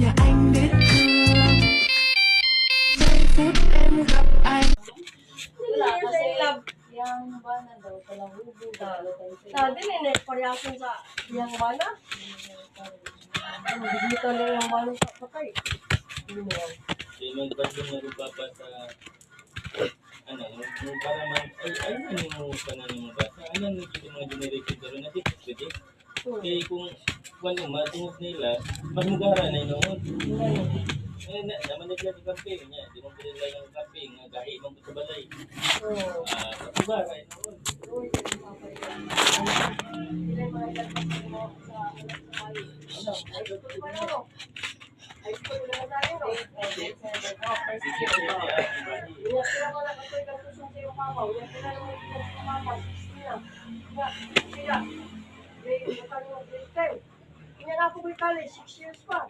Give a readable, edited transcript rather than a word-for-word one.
nhà anh biết thương giây phút em gặp anh. Wala kasi yang bana daw talang ubo daw. Sabi ni parehasyon sa yang bana. Dito na yung bana sa patay. Magbanding na rin papa sa ano, yung para man, ay mo pananong mo ba? Sa ano nagiging mga generation pero natipos pwede. Kaya kung ano, matungos nila, mas mugara na inoon. Naman nila sa kape niya, di mo pwede lang yung kape, nga gahi mong sa balay. Mugara inoon. Ay, ko na tayo. Hindi na ako may college, 6 years pa.